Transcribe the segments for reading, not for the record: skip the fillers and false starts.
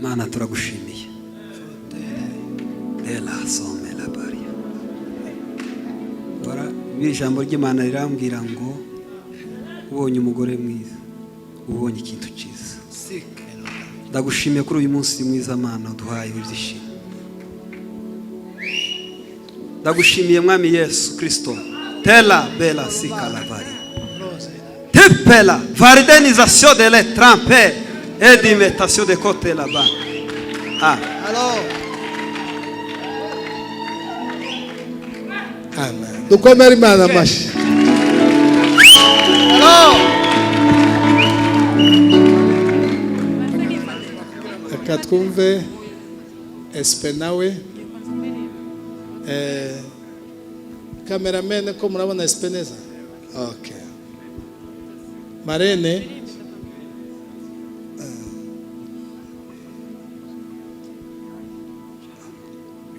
Mana turagushimiye. Ela some la baria. Bara ijambo ry'Imana rirambwira ngo ubonye umugore mwiza, ubonye ikintu cyiza. Ndagushimiye kuri uyu munsi mwiza Mana uduhaye ibyishimo. Ndagushimiye mwami Yesu Kristo. Tela bela sikala varia. Tepela varidenisation de les trempes et d'imitation de côté là-bas. Ah. Alors. Amen. Dukomere Imana amashi. Alors. Reka twumve Espe Nawe. Cameraman ko murabona Espe neza? Okay. Marene.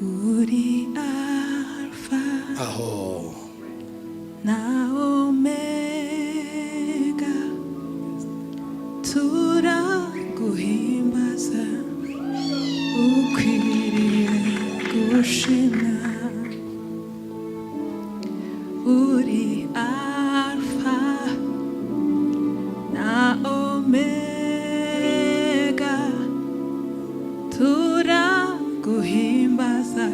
Uri Alpha. Aho. Na Omega. Turaguhimbaza. Ukwiriye gushimwa. Uri Alpha na Omega, turaguhimbaza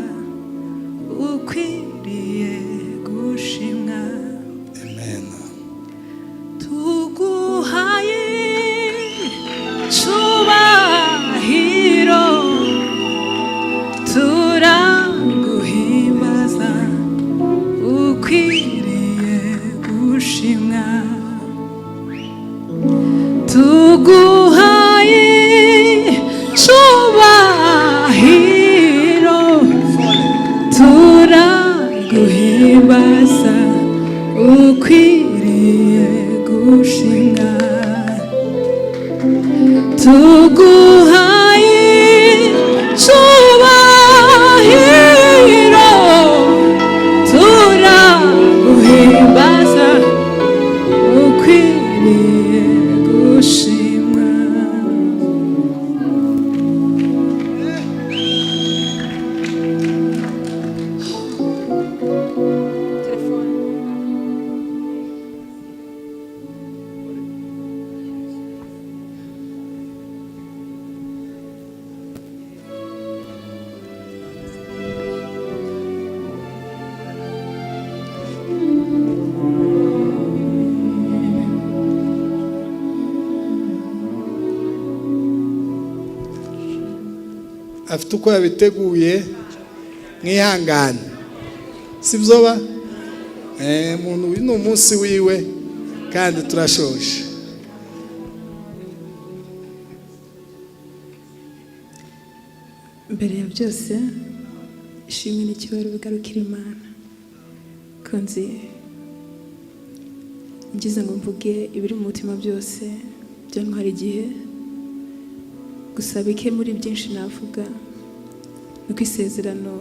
ukwiriye gushimwa. Amen. Tuguhaye cyubahiro, turaguhimbaza ukwiriye gushimwa. Tuguhaye cyubahiro, turaguhimbaza ukwiriye gushimwa. Tuguhaye cyubahiro, turaguhimbaza ukwiriye gushimwa. Afite uko yabiteguye mwihangane. Sibyoba? Umuntu uyu ni umunsi wiwe kandi turashoshe. Mbere ya byose ishimwe n'icyubahiro bigarukira Imana. Konzi ngize ngo mvuge ibiri mu mutima byose byantwara igihe, gusa bike muri byinshi navuga nuko isezerano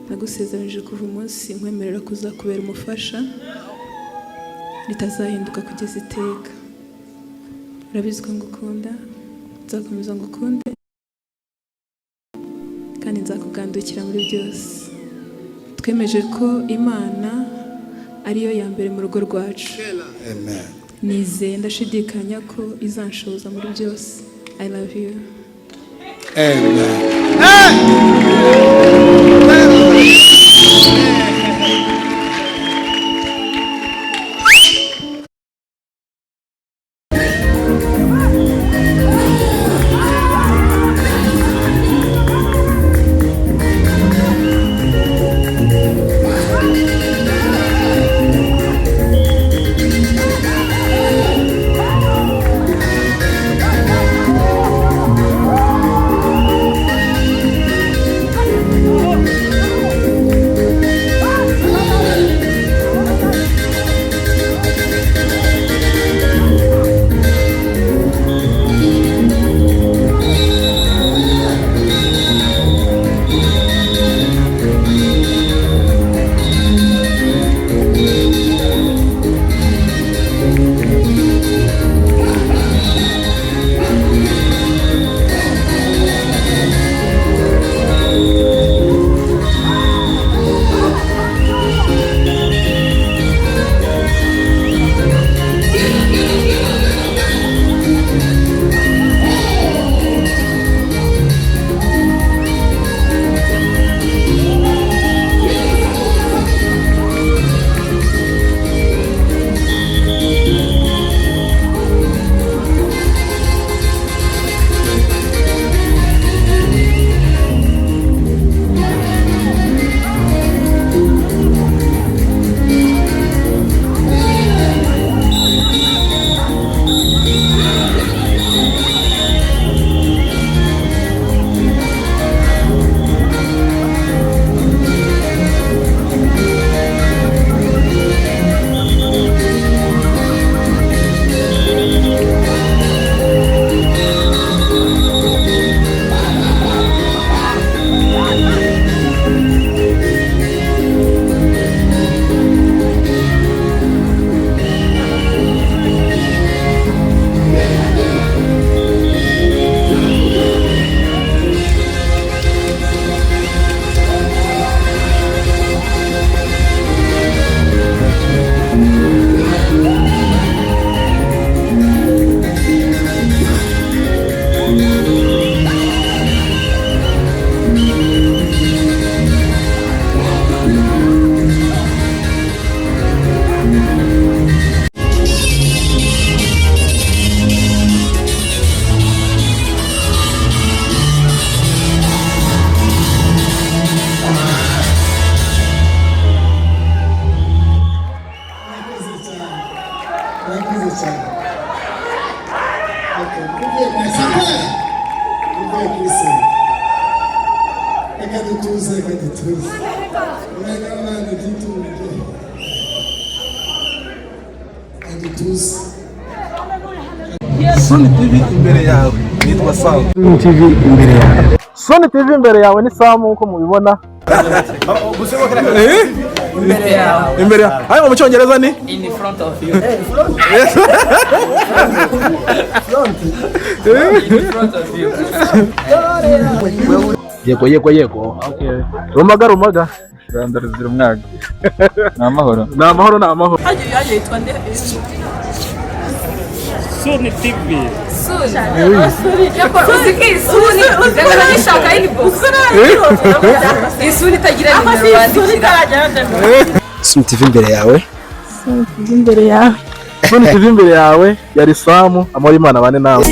nagusezeranije kuva umunsi nkwemerera kuzakubera umufasha ritazahinduka kugeza iteka. Urabizi ko ngukunda, nzakomeza ngukunde kandi nzakugandukira muri byose. Twemeje ko Imana ariyo ya mbere mu rugo rwacu. Amen. Nizeye ndashidikanya ko izanshoboza muri byose. I love you. Amen. Soni TV imbere yawe nitwa Sam. Soni TV imbere yawe. Soni TV imbere yawe ni Sam uko mubibona. Imbere yawe. Imbere yawe. Hayo mu cyongereza ni In front of you. In front of you. Yego. Okay. Rumaga. Rwanda ruzira umwaga. Namahoro. Haje yitwa nde? Soni TV. Suri. Yako uziki suri. Ndakana nishaka ini box. Isuri tagira nimero bandikira. Soni TV imbere yawe. Soni TV imbere yawe. Soni TV imbere yawe yari Sam amara Imana bane nawe.